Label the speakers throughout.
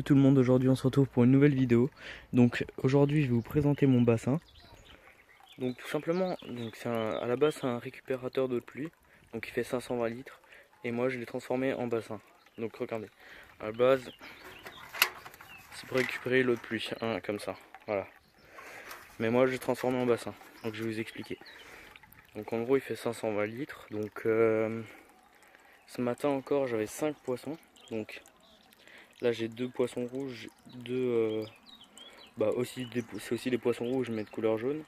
Speaker 1: Salut tout le monde, aujourd'hui on se retrouve pour une nouvelle vidéo. Donc aujourd'hui je vais vous présenter mon bassin. Donc tout simplement, à la base c'est un récupérateur d'eau de pluie. Donc il fait 520 litres. Et moi je l'ai transformé en bassin. Donc regardez, à la base c'est pour récupérer l'eau de pluie, hein, comme ça. Voilà. Mais moi je l'ai transformé en bassin. Donc je vais vous expliquer. Donc en gros il fait 520 litres. Donc ce matin encore j'avais 5 poissons. Donc là j'ai 2 poissons rouges, 2... c'est aussi des poissons rouges mais de couleur jaune,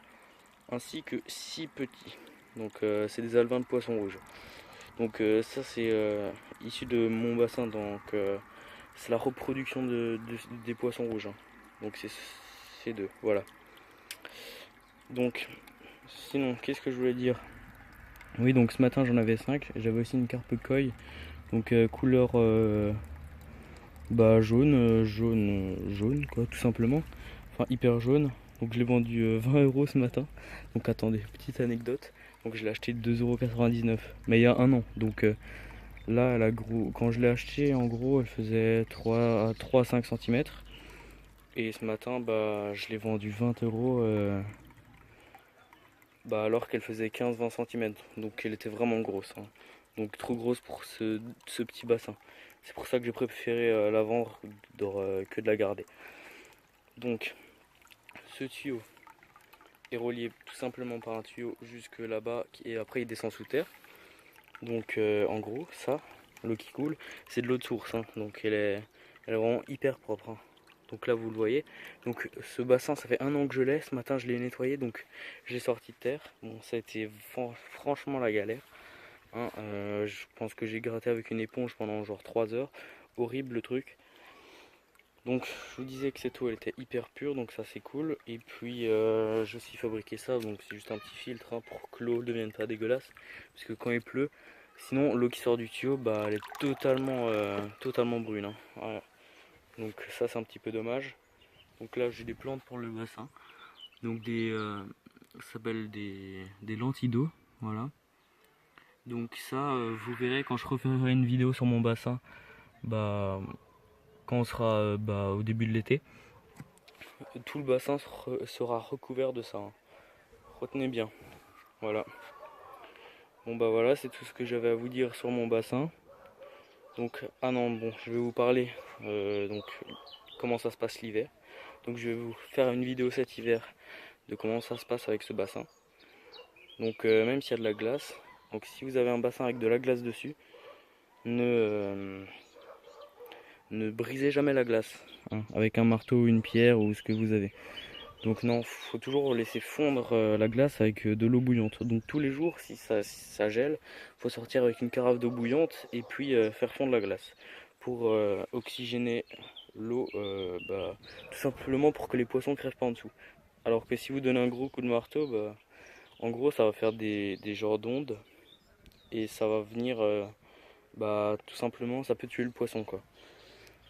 Speaker 1: ainsi que 6 petits. Donc c'est des alevins de poissons rouges. Donc ça c'est issu de mon bassin, donc c'est la reproduction des poissons rouges, hein. Donc c'est ces deux, voilà. Donc sinon qu'est-ce que je voulais dire? Oui, donc ce matin j'en avais 5. J'avais aussi une carpe koi, donc couleur jaune quoi, tout simplement. Enfin hyper jaune. Donc je l'ai vendu 20 € ce matin. Donc attendez, petite anecdote. Donc je l'ai acheté 2,99 €. Mais il y a un an. Donc là, quand je l'ai acheté, en gros, elle faisait 3 à 5 cm. Et ce matin, je l'ai vendu 20 € alors qu'elle faisait 15-20 cm. Donc elle était vraiment grosse, hein. Donc trop grosse pour ce petit bassin. C'est pour ça que j'ai préféré la vendre que de la garder. Donc ce tuyau est relié tout simplement par un tuyau jusque là-bas et après il descend sous terre. Donc en gros ça, l'eau qui coule, c'est de l'eau de source, hein. Donc elle est vraiment hyper propre, hein. Donc là vous le voyez. Donc ce bassin ça fait un an que je l'ai. Ce matin je l'ai nettoyé, donc j'ai sorti de terre. Bon, ça a été franchement la galère, hein. Je pense que j'ai gratté avec une éponge pendant genre 3 heures. Horrible le truc. Donc je vous disais que cette eau elle était hyper pure, donc ça c'est cool. Et puis j'ai aussi fabriqué ça, donc c'est juste un petit filtre, hein, pour que l'eau ne devienne pas dégueulasse. Parce que quand il pleut, sinon l'eau qui sort du tuyau, elle est totalement brune, hein. Voilà. Donc ça c'est un petit peu dommage. Donc là j'ai des plantes pour le bassin. Donc ça s'appelle des lentilles d'eau, voilà. Donc ça vous verrez quand je referai une vidéo sur mon bassin, bah quand on sera au début de l'été. Tout le bassin sera recouvert de ça, hein. Retenez bien. Voilà. Bon voilà, c'est tout ce que j'avais à vous dire sur mon bassin. Donc ah non, bon, je vais vous parler donc comment ça se passe l'hiver. Donc je vais vous faire une vidéo cet hiver de comment ça se passe avec ce bassin. Donc même s'il y a de la glace, donc si vous avez un bassin avec de la glace dessus, ne brisez jamais la glace, hein, avec un marteau ou une pierre ou ce que vous avez. Donc non, faut toujours laisser fondre la glace avec de l'eau bouillante. Donc tous les jours, si ça gèle, faut sortir avec une carafe d'eau bouillante et puis faire fondre la glace pour oxygéner l'eau, tout simplement pour que les poissons ne crèvent pas en dessous. Alors que si vous donnez un gros coup de marteau, en gros ça va faire des genres d'ondes et ça va venir, tout simplement, ça peut tuer le poisson, quoi.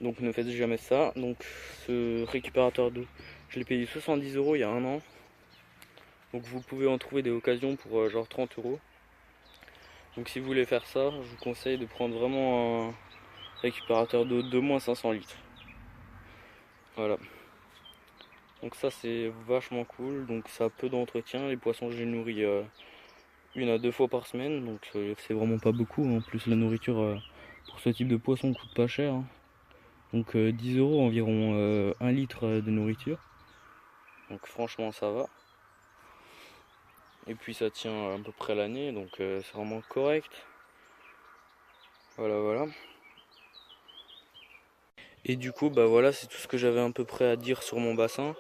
Speaker 1: Donc ne faites jamais ça. Donc ce récupérateur d'eau, je l'ai payé 70 € il y a un an. Donc vous pouvez en trouver des occasions pour genre 30 €. Donc si vous voulez faire ça, je vous conseille de prendre vraiment un récupérateur d'eau de moins 500 litres. Voilà. Donc ça c'est vachement cool. Donc ça a peu d'entretien. Les poissons je les nourris 1 à 2 fois par semaine. Donc c'est vraiment pas beaucoup. En plus la nourriture pour ce type de poisson coûte pas cher, hein. Donc 10 € environ 1 litre de nourriture. Donc franchement ça va. Et puis ça tient à peu près l'année, donc c'est vraiment correct. Voilà. Et du coup voilà, c'est tout ce que j'avais à peu près à dire sur mon bassin.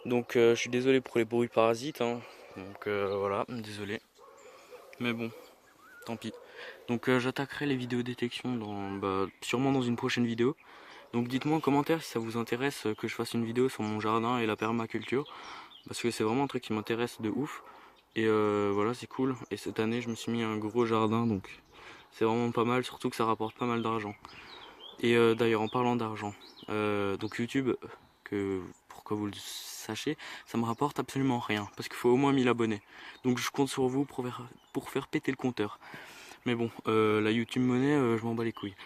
Speaker 1: Donc je suis désolé pour les bruits parasites, hein. Donc voilà, désolé. Mais bon, tant pis. Donc j'attaquerai les vidéos détection sûrement dans une prochaine vidéo. Donc dites-moi en commentaire si ça vous intéresse que je fasse une vidéo sur mon jardin et la permaculture. Parce que c'est vraiment un truc qui m'intéresse de ouf. Et voilà, c'est cool. Et cette année je me suis mis un gros jardin, donc c'est vraiment pas mal, surtout que ça rapporte pas mal d'argent. Et d'ailleurs en parlant d'argent, donc YouTube, pour que vous le sachiez, ça me rapporte absolument rien, parce qu'il faut au moins 1000 abonnés. Donc je compte sur vous pour faire péter le compteur. Mais bon, la YouTube monnaie, je m'en bats les couilles.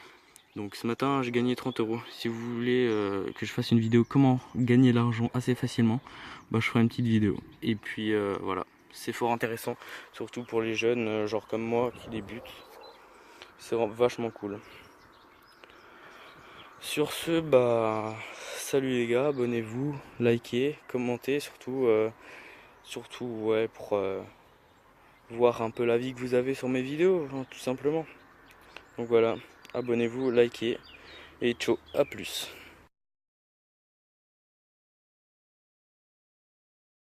Speaker 1: Donc ce matin j'ai gagné 30 euros. Si vous voulez que je fasse une vidéo comment gagner l'argent assez facilement, bah, je ferai une petite vidéo. Et puis voilà, c'est fort intéressant, surtout pour les jeunes genre comme moi qui débutent. C'est vachement cool. Sur ce, bah salut les gars, abonnez-vous, likez, commentez, surtout ouais, pour voir un peu l'avis que vous avez sur mes vidéos, hein, tout simplement. Donc voilà, abonnez-vous, likez et ciao, à plus.